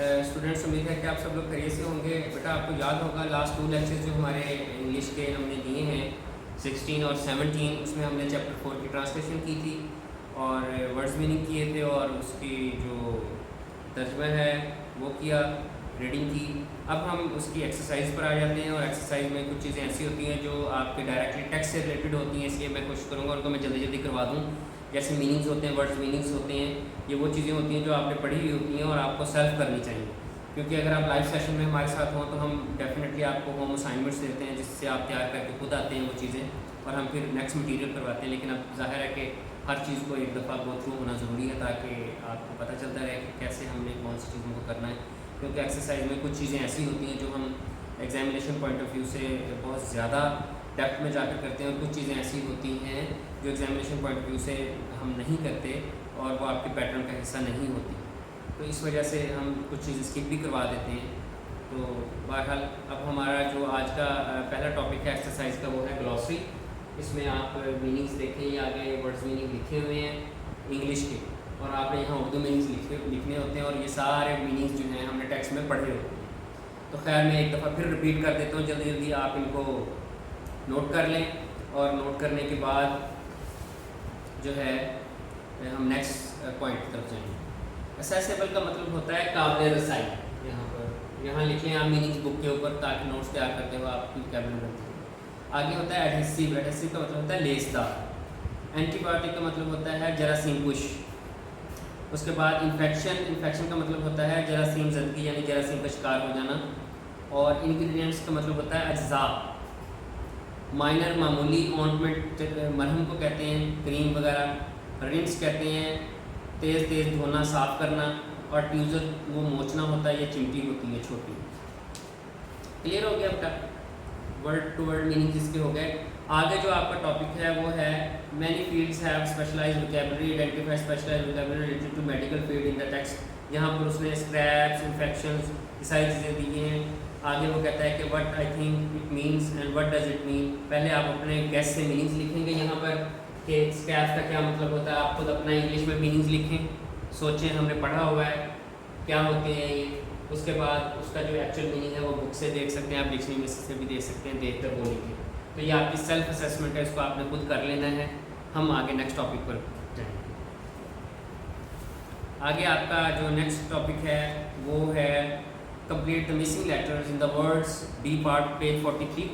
Students, उम्मीद है कि आप सब लोग खैरियत से होंगे। बेटा, आपको याद होगा लास्ट 2 लेक्चर्स जो हमारे इंग्लिश के हमने दिए हैं 16 और 17, उसमें हमने चैप्टर 4 की ट्रांसलेशन की थी और वर्ड्स मीनिंग किए थे और उसकी जो तर्जमा है वो किया, रीडिंग की। अब हम उसकी एक्सरसाइज पर आ जाते हैं और एक्सरसाइज में कुछ चीज़ें ऐसी होती हैं जो आपके डायरेक्टली टेक्स्ट से रिलेटेड होती हैं, इसलिए मैं कोशिश करूँगा उनको मैं जल्दी जल्दी करवा दूँ। जैसे मीनिंग्स होते हैं, वर्ड्स मीनिंग्स होते हैं, ये वो चीज़ें होती हैं जो आपने पढ़ी हुई होती हैं और आपको सेल्फ करनी चाहिए, क्योंकि अगर आप लाइव सेशन में हमारे साथ हों तो हम डेफिनेटली आपको होम असाइनमेंट्स देते हैं जिससे आप तैयार करके खुद आते हैं वो चीज़ें और हम फिर नेक्स्ट मटीरियल करवाते हैं। लेकिन अब ज़ाहिर है कि हर चीज़ को एक दफ़ा गो थ्रू होना ज़रूरी है ताकि आपको पता चलता रहे कि कैसे हमने कौन सी चीज़ों को करना है, क्योंकि एक्सरसाइज में कुछ चीज़ें ऐसी होती हैं जो हम एग्जामिनेशन पॉइंट ऑफ व्यू से बहुत ज़्यादा डेप्थ में जाकर करते हैं और कुछ चीज़ें ऐसी होती हैं जो एग्जामिनेशन पॉइंट ऑफ व्यू से हम नहीं करते और वो आपके पैटर्न का हिस्सा नहीं होती, तो इस वजह से हम कुछ चीज़ें स्किप भी करवा देते हैं। तो बहरहाल अब हमारा जो आज का पहला टॉपिक है एक्सरसाइज का वो है ग्लॉसरी। इसमें आप मीनिंग्स देखें, ये आगे वर्ड्स मीनिंग लिखे हुए हैं इंग्लिश के और आपने यहाँ उर्दू मीनिंग्स लिखने होते हैं और ये सारे मीनिंग्स जो हैं हमने टेक्स्ट में पढ़े होते हैं। तो खैर मैं एक दफ़ा फिर रिपीट कर देता हूँ, जल्दी जल्दी आप इनको नोट कर लें और नोट करने के बाद जो है हम नेक्स्ट पॉइंट की तरफ जाएंगे। असेसेबल का मतलब होता है काबिल रसाई। यहाँ लिख लें आप मीनिंग्स बुक के ऊपर ताकि नोट्स तैयार करते हुए आपकी कैबिल बनती है। आगे होता है एडहेसिव। एडहेसिव का मतलब होता है लेसदार। एंटीबायोटिक का मतलब होता है जरासीम कुश। उसके बाद इन्फेक्शन। इन्फेक्शन का मतलब होता है जरासीम ज़दगी यानी जरासीम का शिकार हो जाना। और इंग्रेडिएंट्स का मतलब होता है अज्जा। माइनर मामूली, ऑइंटमेंट मरहम को कहते हैं, क्रीम वगैरह। रिंस कहते हैं तेज़ तेज़ धोना, साफ़ करना। और ट्यूज़र वो मोचना होता है, ये चिमटी होती है छोटी। क्लियर हो गया बेटा? वर्ड टू वर्ड मीनिंग जिसके हो गए। आगे जो आपका टॉपिक है वो है many fields have specialised vocabulary, identify specialised vocabulary related to medical field in the text. यहाँ पर उसने स्क्रैप्स, इन्फेक्शंस, ये सारी चीज़ें दी हैं। आगे वो कहता है कि what I think it means and what does it mean. पहले आप अपने गेस से मीनिंग्स लिखेंगे यहाँ पर कि स्क्रैप का क्या मतलब होता है। आप खुद अपना इंग्लिश में मीनिंग्स लिखें, सोचें हमने पढ़ा हुआ है क्या होते हैं ये। उसके बाद उसका जो एक्चुअल मीनिंग है वो बुक से देख सकते हैं, आप डिक्शनरी में से भी देख सकते हैं, देख कर बोलेंगे। तो ये आपकी सेल्फ असेसमेंट है, इसको आपने खुद कर लेना है। हम आगे नेक्स्ट टॉपिक पर जाएंगे। आगे आपका जो नेक्स्ट टॉपिक है वो है complete the missing letters in the words. B part page 43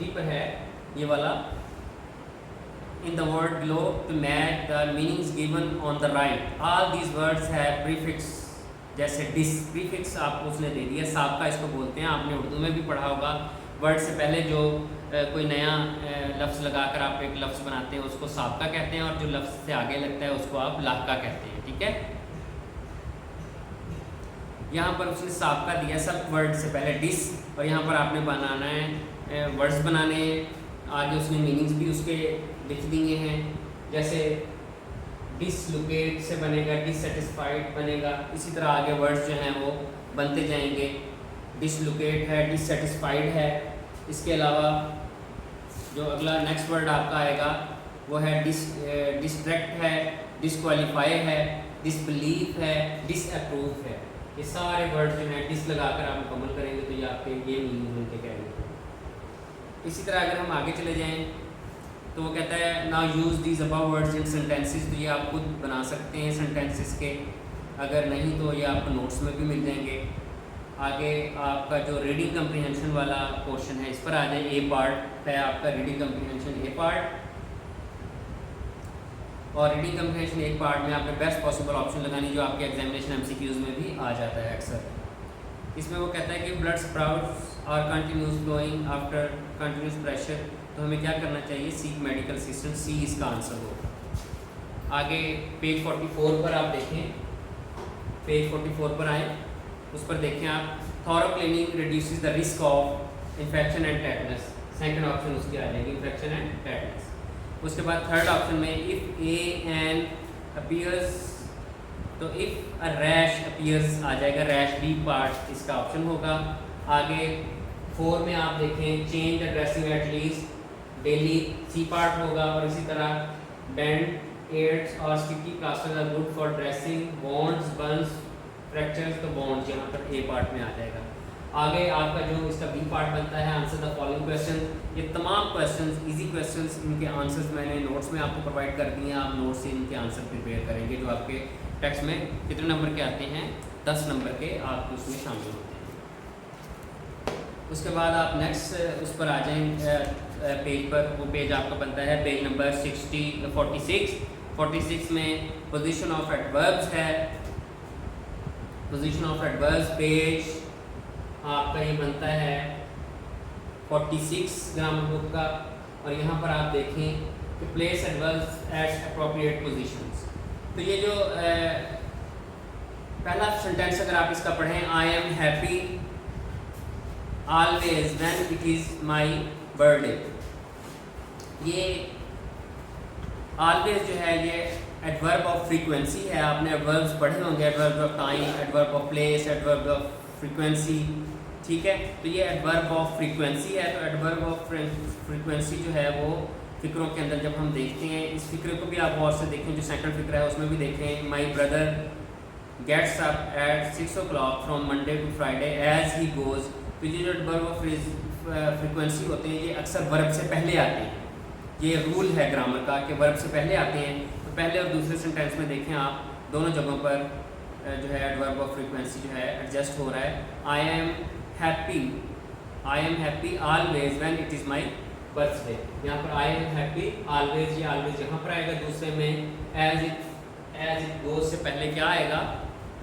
पर है ये वाला। In the word below to match the meanings given on the right. All these words have prefix, जैसे dis prefix आपको उसने दे दिया। साबका इसको बोलते हैं, आपने उर्दू में भी पढ़ा होगा। वर्ड से पहले जो कोई नया लफ्ज़ लगाकर आप एक लफ्ज़ बनाते हैं उसको साबका कहते हैं और जो लफ्ज़ से आगे लगता है उसको आप लाहका कहते हैं। ठीक है, यहाँ पर उसने साबका दिया सब वर्ड से पहले डिस, और यहाँ पर आपने बनाना है वर्ड्स बनाने। आगे उसने मीनिंग्स भी उसके लिख दिए हैं, जैसे डिसलोकेट से बनेगा डिससेटिस्फाइड बनेगा। इसी तरह आगे वर्ड्स जो हैं वो बनते जाएंगे। डिसलोकेट है, डिससेटिस्फाइड है। इसके अलावा जो अगला नेक्स्ट वर्ड आपका आएगा वो है डिस्ट्रैक्ट है, डिसक्वालीफाई है, डिसबिलीव है, डिसअप्रूव है। ये सारे वर्ड जो हैं डिस लगाकर आप मुकम्मल करेंगे तो ये आपके ये मीनिंग बनके कहेंगे। इसी तरह अगर हम आगे चले जाएं तो वो कहता है now use these above words in sentences. तो ये आप खुद बना सकते हैं सेंटेंसेस के, अगर नहीं तो ये आपको नोट्स में भी मिल जाएंगे। आगे आपका जो रीडिंग कम्प्रीहेंशन वाला पोर्शन है इस पर आ जाए। ए पार्ट है आपका रीडिंग कम्प्रीहेंशन ए पार्ट, और रीडिंग कम्प्रीहेंशन एक पार्ट में आपने बेस्ट पॉसिबल ऑप्शन लगानी जो आपके एग्जामिनेशन एमसीक्यूज में भी आ जाता है अक्सर। इसमें वो कहता है कि blood spurts are continuous flowing after continuous pressure. तो हमें क्या करना चाहिए? सीक मेडिकल असिस्टेंट, सी इसका आंसर होगा। आगे पेज 44 पर आप देखें, पेज 44 पर आएँ, उस पर देखें आप thorough cleaning reduces the risk of infection and tetanus. Second option उसकी आ जाएगी इन्फेक्शन एंड टेटनस। उसके बाद थर्ड ऑप्शन में इफ़ ए एन अपीयर्स, तो इफ़ अ रैश अपीयर्स आ जाएगा, रैश बी पार्ट इसका ऑप्शन होगा। आगे 4 में आप देखें change the dressing at least daily, C part होगा। और इसी तरह बैंड एड्स और sticky plaster are good for dressing, wands, Burns fractures the bonds यहाँ पर ए पार्ट में आ जाएगा। आगे आपका जो इसका बी पार्ट बनता है आंसर द फॉलोइंग क्वेश्चन। ये तमाम क्वेश्चंस इजी क्वेश्चंस, इनके आंसर्स मैंने नोट्स में आपको प्रोवाइड कर दिए हैं। आप नोट्स से इनके आंसर प्रिपेयर करेंगे जो आपके टेक्स्ट में कितने नंबर के आते हैं, 10 नंबर के आप उसमें शामिल होते हैं। उसके बाद आप नेक्स्ट उस पर आ जाएंगे पेज पर। वो पेज आपका बनता है पेज नंबर 46 में पोजीशन ऑफ एडवर्ब्स है। पोजीशन ऑफ एडवर्ब्स पेज आपका ये बनता है 46 ग्रामर बुक का। और यहाँ पर आप देखें कि place adverbs eight appropriate positions. तो ये जो पहला सेंटेंस अगर आप इसका पढ़ें, I am happy always when it is my birthday. ये ऑलवेज जो है ये एडवर्ब ऑफ फ्रीक्वेंसी है। आपने एडवर्ब्स पढ़े होंगे, adverb of time, adverb of place, adverb of frequency, ठीक है। तो ये एडवर्ब ऑफ फ्रीक्वेंसी है। तो एडवर्ब ऑफ फ्रीक्वेंसी जो है वो फ़िक्रों के अंदर जब हम देखते हैं, इस फ़िक्र को भी आप गौर से देखें, जो सेकंड फ़िक्र है उसमें भी देखें, my brother gets up at 6 o'clock from Monday to Friday as he goes. तो ये जो एडवर्ब ऑफ फ्रीक्वेंसी होते हैं ये अक्सर वर्ब से पहले आते हैं। ये रूल है ग्रामर का कि वर्ब से पहले आते हैं। तो पहले और दूसरे सेंटेंस में देखें आप, दोनों जगहों पर जो है एडवर्ब ऑफ फ्रीक्वेंसी जो है एडजस्ट हो रहा है। I am happy always when it is my birthday. यहाँ पर आई एम हैप्पी ऑलवेज, ये ऑलवेज यहाँ पर आएगा। दूसरे में एज इट गोज से पहले क्या आएगा,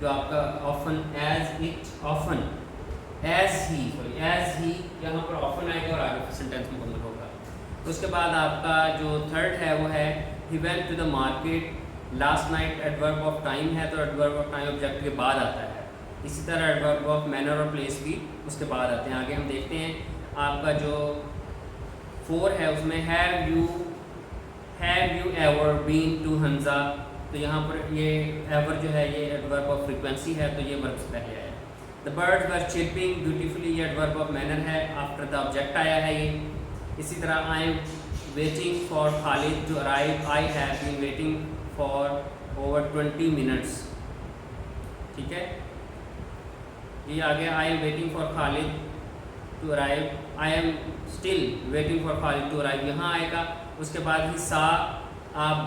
जो आपका ऑफन, एज ही यहाँ पर ऑफन आएगा और आगे सेंटेंस मुकम्मल होगा। तो उसके बाद आपका जो थर्ड है वो है he went to the market last night. Adverb of time है तो एडवर्ब ऑफ टाइम ऑब्जेक्ट के बाद आता है। इसी तरह एडवर्ब ऑफ मैनर और प्लेस भी उसके बाद आते हैं। आगे हम देखते हैं आपका जो 4 है उसमें have you ever been to Hunza. तो यहाँ पर ये एवर जो है ये एडवर्ब ऑफ फ्रीक्वेंसी है, तो ये वर्ब से पहले आया। The birds were chirping beautifully, ये एडवर्ब ऑफ मैनर है, आफ्टर द ऑब्जेक्ट आया है ये। इसी तरह I am waiting for Khalid to arrive, I have been waiting for over 20 minutes, ठीक है। ये आगे I am waiting for Khalid to arrive, I am still waiting for Khalid to arrive यहाँ आएगा। उसके बाद he saw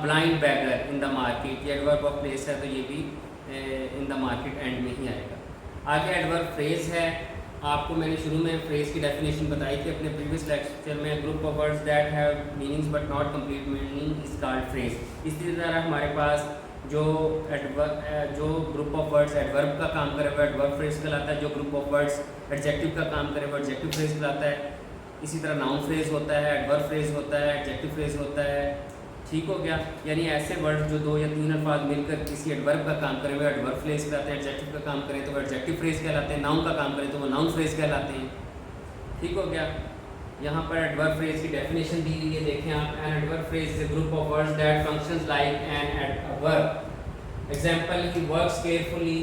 blind beggar in the market, ये adverb of place है तो ये भी इन द मार्केट एंड में ही आएगा। आगे एडवर्ब फ्रेज है। आपको मैंने शुरू में फ्रेज की डेफिनेशन बताई थी अपने प्रीवियस लेक्चर में। Group of words that have meanings but not complete meaning is called phrase. इसी तरह हमारे पास जो ग्रुप ऑफ वर्ड्स एडवर्ब का काम करे वो एडवर्ब फ्रेज कहलाता है। जो ग्रुप ऑफ वर्ड्स एडजेक्टिव का काम करे वो एडजेक्टिव फ्रेज कहलाता है। इसी तरह नाउन फ्रेज होता है, एडवर्ब फ्रेज होता है, एडजेक्टिव फ्रेज होता है, ठीक हो गया। यानी ऐसे वर्ड जो 2 या 3 अल्फाज मिलकर किसी एडवर्ब का काम करें वो एडवर्ब फ्रेज कहलाते हैं। एडजेक्टिव का काम करें तो वो एडजेक्टिव फ्रेज कहलाते हैं। नाउन का काम करें तो वो नाउन फ्रेज कहलाते हैं, ठीक हो गया। यहाँ पर एडवर्ब फ्रेज की डेफिनेशन दी हुई है, देखें आप। An adverb phrase is a group of words that functions like an verb. Example, he works carefully,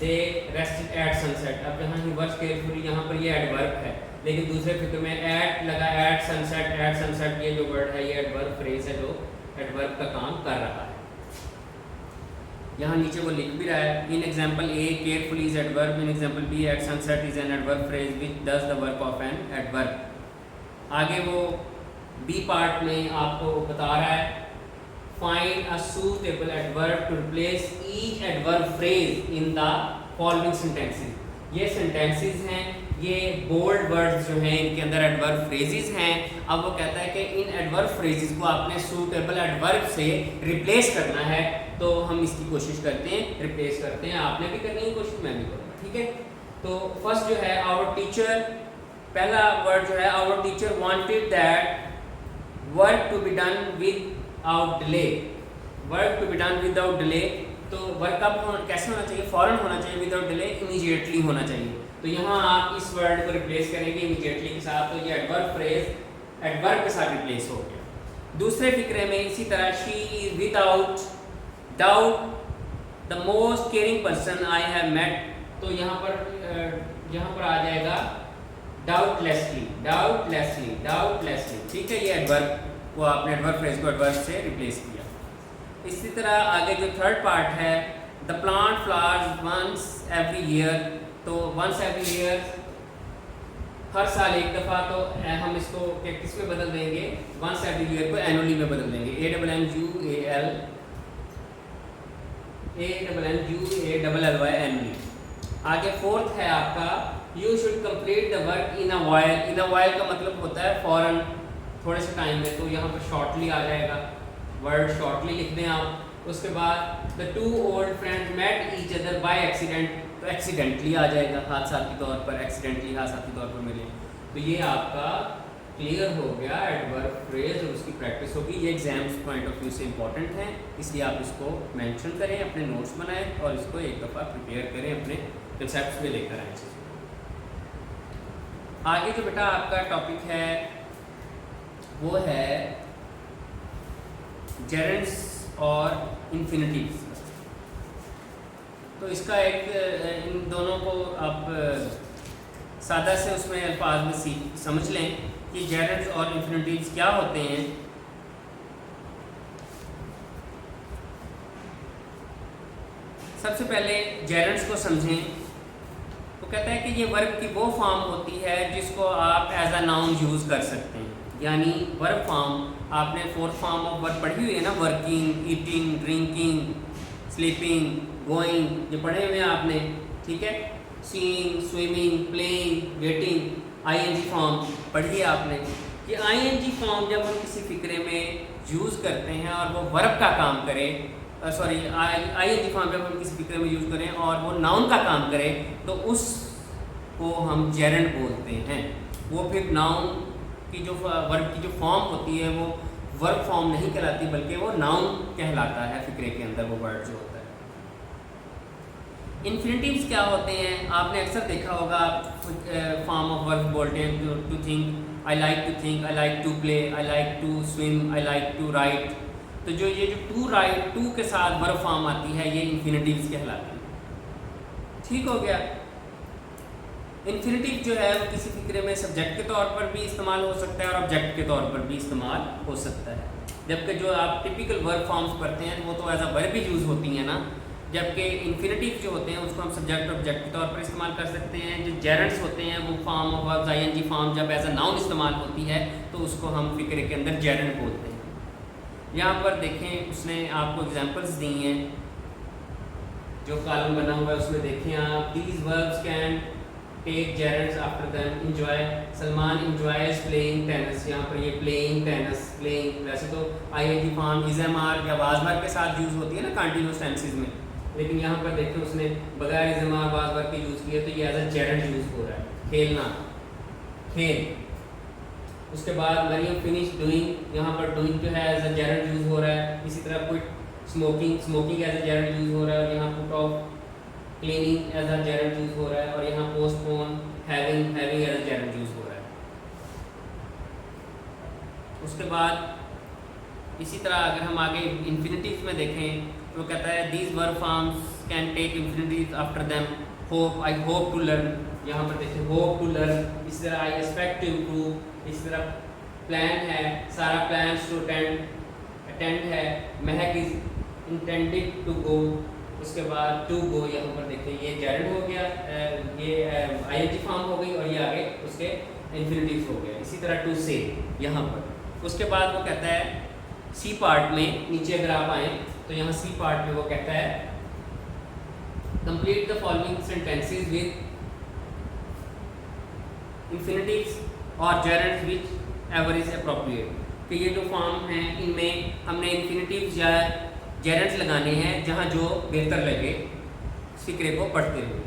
they rested at sunset. अब यहाँ ही वर्क्स केयरफुली, यहाँ पर ये एडवर्ब है, लेकिन दूसरे फिक्र में एट लगा, एट सनसेट ये जो वर्ड है ये एडवर्ब फ्रेज है जो एडवर्ब का काम कर रहा है। यहाँ नीचे वो लिख भी रहा है। In example A carefully is adverb, in example B at sunset is an adverb phrase which does the work of an adverb. आगे वो बी पार्ट में आपको बता रहा है find a suitable adverb to replace each adverb phrase in the following sentences. ये sentences हैं, ये बोल्ड वर्ड्स जो हैं इनके अंदर एडवर्ब फ्रेजेस हैं। अब वो कहता है कि इन एडवर्ब फ्रेजेस को आपने सूटेबल एडवर्ब से रिप्लेस करना है, तो हम इसकी कोशिश करते हैं, रिप्लेस करते हैं। आपने भी करनी है कोशिश, मैं भी करूँगा, ठीक है। तो फर्स्ट जो है आवर टीचर, पहला वर्ड जो है our teacher wanted that work to be done without delay. Work to be done without delay, तो वर्क कब कैसे होना चाहिए, फौरन होना चाहिए, विदाउट डिले इमीडिएटली होना चाहिए। तो यहाँ आप इस वर्ड को रिप्लेस करेंगे इमीडिएटली के साथ, तो ये एडवर्ब फ्रेज एडवर्ब के साथ रिप्लेस हो गया। दूसरे फिक्रे में इसी तरह she is without doubt the most caring person I have met, तो यहाँ पर आ जाएगा डाउटलेसली, ठीक है। ये एडवर्ब, वो आपने एडवर्ब फ्रेज को एडवर्ब से रिप्लेस किया। इसी तरह आगे जो थर्ड पार्ट है, the plant flowers once every year, तो वंस एवरी ईयर हर साल एक दफ़ा, तो हम इसको किस में बदल देंगे, वंस एवरी ईयर को एनुअली में बदल देंगे, ANNUALY एनुअली। आगे फोर्थ है आपका you should complete the work in a while. In a while का मतलब होता है फ़ौरन, थोड़े से टाइम में, तो यहाँ पर शॉर्टली आ जाएगा, वर्ड शॉर्टली लिख दें आप। उसके बाद the two old friends met each other by accident, तो एक्सीडेंटली आ जाएगा, हादसाती तौर पर, एक्सीडेंटली हादसाती तौर पर मिले। तो ये आपका क्लियर हो गया एडवर्ब फ्रेज और उसकी प्रैक्टिस होगी। ये एग्जाम्स पॉइंट ऑफ व्यू से इंपॉर्टेंट है, इसलिए आप इसको मेंशन करें, अपने नोट्स बनाएं और इसको एक दफ़ा प्रिपेयर करें, अपने कंसेप्ट्स में लेकर आएँ चीज़ें। आगे जो बेटा आपका टॉपिक है वो है जेरेंड्स और इन्फिनिटिव्स। तो इसका एक इन दोनों को आप सादा से उसमें अल्फाज में समझ लें कि जेरेंड्स और इन्फिनिटिव्स क्या होते हैं। सबसे पहले जेरेंड्स को समझें। तो कहता है कि ये वर्ब की वो फॉर्म होती है जिसको आप एज अ नाउन यूज़ कर सकते हैं, यानी वर्ब फॉर्म आपने फोर्थ फॉर्म ऑफ वर्ब पढ़ी हुई है ना, working, eating, drinking, sleeping, going, ये पढ़े हुए हैं आपने, ठीक है। Seeing, swimming, playing, waiting, ING form पढ़ी है आपने। ये आईएनजी फॉर्म जब हम किसी फिक्रे में यूज़ करते हैं और वो वर्ब का काम करे, आईएनजी फॉर्म जब हम किसी फिक्रे में यूज़ करें और वो नाउन का काम करे, तो उसको हम जेरेंड बोलते हैं। वो फिर नाउन की जो वर्ब की जो फॉर्म होती है वो वर्ब फॉर्म नहीं कहलाती, बल्कि वो नाउन कहलाता है फिक्रे के अंदर, वो वर्ड जो होता है। इन्फिनिटिव्स क्या होते हैं, आपने अक्सर देखा होगा, फॉर्म ऑफ वर्ब बोलते हैं to think, I like to think, I like to play, I like to swim, I like to write. तो जो ये जो टू राइट, टू के साथ वर्ब फॉर्म आती है, ये इन्फिनिटिव्स कहलाती है। ठीक हो गया। इन्फिनिटिव जो है वो किसी फिक्रे में सब्जेक्ट के तौर पर भी इस्तेमाल हो सकता है और ऑब्जेक्ट के तौर पर भी इस्तेमाल हो सकता है। जबकि जो आप टिपिकल वर्ब फॉर्म्स पढ़ते हैं वो तो एज अ वर्ब ही यूज़ होती हैं ना, जबकि इन्फिनिटिव जो होते हैं उसको हम सब्जेक्ट ऑब्जेक्ट के तौर पर इस्तेमाल कर सकते हैं। जो जेरेंड्स होते हैं वो form of verbs ING form जब एज अ नाउन इस्तेमाल होती है तो उसको हम फिक्रे के अंदर जेरेंड बोलते हैं। यहाँ पर देखें, उसने आपको एग्जांपल्स दी हैं, जो कॉलम बना हुआ है उसमें देखें आप, these verbs can take gerunds after them. Enjoy, Salman enjoys playing tennis, यहाँ पर ये प्लेइंग टेनिस, प्लेइंग वैसे तो आईएनजी फॉर्म इज़-एम-आर या वाज़-वर्ब के साथ यूज़ होती है ना कंटीन्यूअस टेंसेस में, लेकिन यहाँ पर देखें उसने बगैर इज़-एम-आर वाज़-वर्ब के यूज़ किया, तो ये एज अ जेरेंड यूज़ हो रहा है। खेलना, खेल। उसके बाद मरियम फिनिश डूइंग, यहाँ पर डूइंग जो है एज अ जेरेंड यूज़ हो रहा है। इसी तरह quit, smoking, smoking as a gerund use हो रहा है। और यहाँ put off, cleaning as a gerund use हो रहा है। और यहाँ postpone, having, having as a gerund use हो रहा है। उसके बाद इसी तरह अगर हम आगे इन्फिनिटिव में देखें तो कहता है these verb forms can take infinitive after them. Hope, I hope to learn, यहाँ पर देखिए होप टू लर्न। इस तरह आई एक्सपेक्ट टू इम्प्रूव, इस तरह प्लान है, सारा प्लान्स टू अटेंड है, महक इज इंटेंडेड टू गो। उसके बाद टू गो, यहाँ पर देखिए ये जेरेंड हो गया, ये आईएनजी फॉर्म हो गई और ये आगे उसके इन्फिनिटिव हो गया। इसी तरह टू से यहाँ पर। उसके बाद वो कहता है सी पार्ट में, नीचे अगर आप आए तो यहाँ सी पार्ट में वो कहता है complete the following sentences with infinitives और gerunds whichever is appropriate. कि ये जो फॉर्म हैं इनमें हमने इन्फिनिटिव्स या जेरेंड्स लगाने हैं जहाँ जो बेहतर लगे फिक्रे को पढ़ते हुए।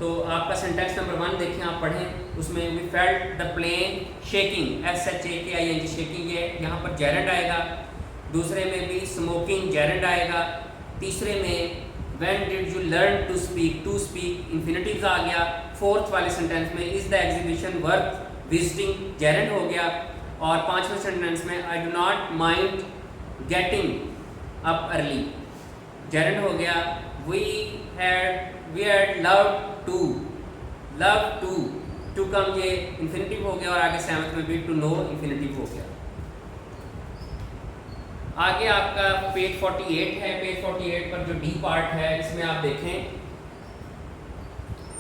तो आपका सेंटेंस नंबर 1 देखें, आप पढ़ें, उसमें we felt the plane shaking, SHAKING, shaking, ये यहाँ पर जेरेंड आएगा। दूसरे में भी स्मोकिंग जेरेंड आएगा। तीसरे में when did you learn to speak, to speak infinitives आ गया। फोर्थ वाले सेंटेंस में is the exhibition worth visiting gerund हो गया। और पांचवें सेंटेंस में I do not mind getting up early gerund हो गया। We had love to come, ये इन्फिनिटिव हो गया। और आगे सेवंथ में भी टू नो इन्फिनिटिव हो गया। आगे आपका पेज 48 है। पेज 48 पर जो डी पार्ट है इसमें आप देखें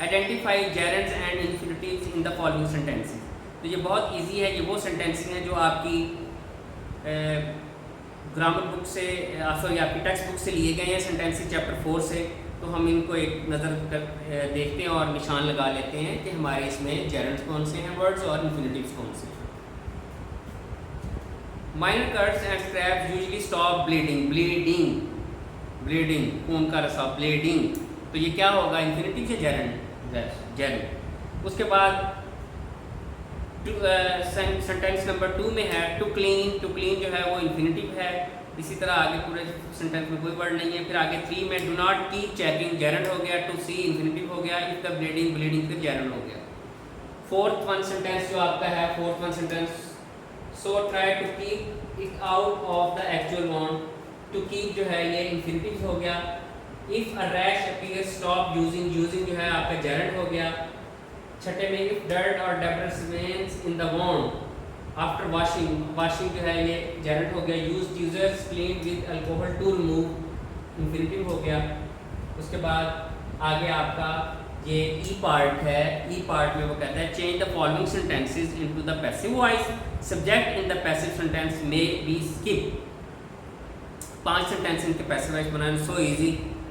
identify gerunds and infinitives in the following sentences. तो ये बहुत इजी है, ये वो सेंटेंसेस हैं जो आपकी ग्रामर बुक से सॉरी आपकी टेक्स्ट बुक से लिए गए हैं, सेंटेंसेस चैप्टर 4 से। तो हम इनको एक नज़र देखते हैं और निशान लगा लेते हैं कि हमारे इसमें जेरेंड्स कौन से हैं वर्ड्स और इन्फिनिटिव्स कौन से हैं। Minor cuts and scraps usually stop bleeding, bleeding bleeding खून का रसा, ब्लीडिंग। तो ये क्या होगा, इन्फिनिटिव या जेरेंड? जेरेंड। उसके बाद सेंटेंस नंबर 2 में है टू क्लीन, टू क्लीन जो है वो इन्फिनिटिव है। इसी तरह आगे पूरे सेंटेंस में कोई वर्ड नहीं है। फिर आगे 3 में do not keep checking, gerund हो गया। टू सी इन्फिनिटिव हो गया। इफ द ब्लीडिंग, ब्लीडिंग फिर जेरेंड हो गया। फोर्थ वन सेंटेंस जो आपका है, fourth one sentence, so try to keep it out of the actual want. To keep जो है ये इन्फिनिटिव हो गया। If a rash appears stop using, using जो है आपका जेरेंड हो गया। छठे में इफ डर्ट और debris remains in the wand after washing, washing जो है ये जेरेंड हो गया। Used, users clean with alcohol to remove, infinitive हो गया। उसके बाद आगे आपका ये ई पार्ट है। ई पार्ट में वो कहता है change the following sentences into the passive voice, subject in the passive sentence may be skip. 5 sentence इनके पैसिव वॉइस बनाने, सो इजी,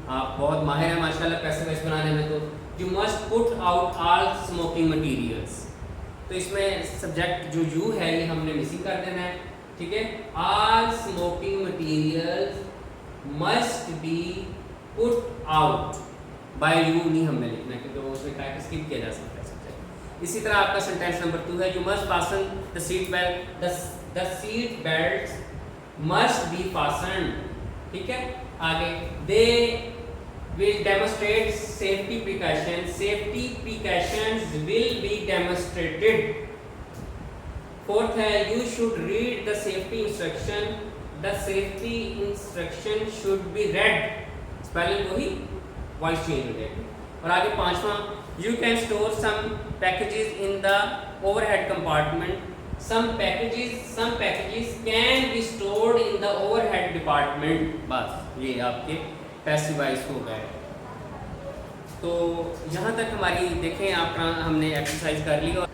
आप बहुत माहिर हैं माशाल्लाह पैसिव वॉइस बनाने में। तो you must put out all smoking materials, तो इसमें सब्जेक्ट जो यू है ये हमने मिसिंग कर देना है, ठीक है। All smoking materials must be put out, by you नहीं हमने लिखना क्योंकि वो उसमें क्या स्किप किया जा सकता है सब्जेक्ट। इसी तरह आपका सेंटेंस नंबर 2 है you must fasten the seat belt, the seat belt must be fasten, ठीक है। आगे दे will demonstrate safety precautions, safety precautions will be demonstrated। Fourth है you should read the safety instruction, the safety instruction should be read, spelling वही, voice change हो जाएगी। और आगे 5वां you can store some packages in the overhead compartment, some packages can be stored in the overhead department। बस ये आपके passive voice हो गए। तो यहाँ तक हमारी देखें आपका हमने एक्सरसाइज कर ली। और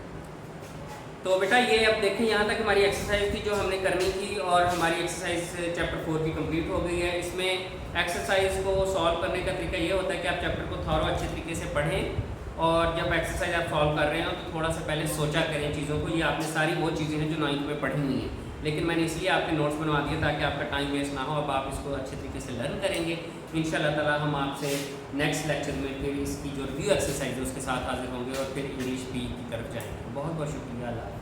तो बेटा ये अब देखें यहाँ तक हमारी एक्सरसाइज थी जो हमने करनी थी, और हमारी एक्सरसाइज चैप्टर 4 की कंप्लीट हो गई है। इसमें एक्सरसाइज को सॉल्व करने का तरीका ये होता है कि आप चैप्टर को थोड़ा अच्छे तरीके से पढ़ें, और जब एक्सरसाइज आप सॉल्व कर रहे हो तो थोड़ा सा पहले सोचा करें चीज़ों को। ये आपने सारी वो चीज़ें हैं जो 9th में पढ़ी हुई हैं, लेकिन मैंने इसलिए आपके नोट्स बनवा दिए ताकि आपका टाइम वेस्ट ना हो। अब आप इसको अच्छे तरीके से लर्न करेंगे। इंशाल्लाह ताला हम आपसे नेक्स्ट लेक्चर में फिर इसकी जो रिव्यू एक्सरसाइज है उसके साथ हाजिर होंगे और फिर इंग्लिश पी की तरफ जाएंगे। बहुत बहुत शुक्रिया। अल्लाह।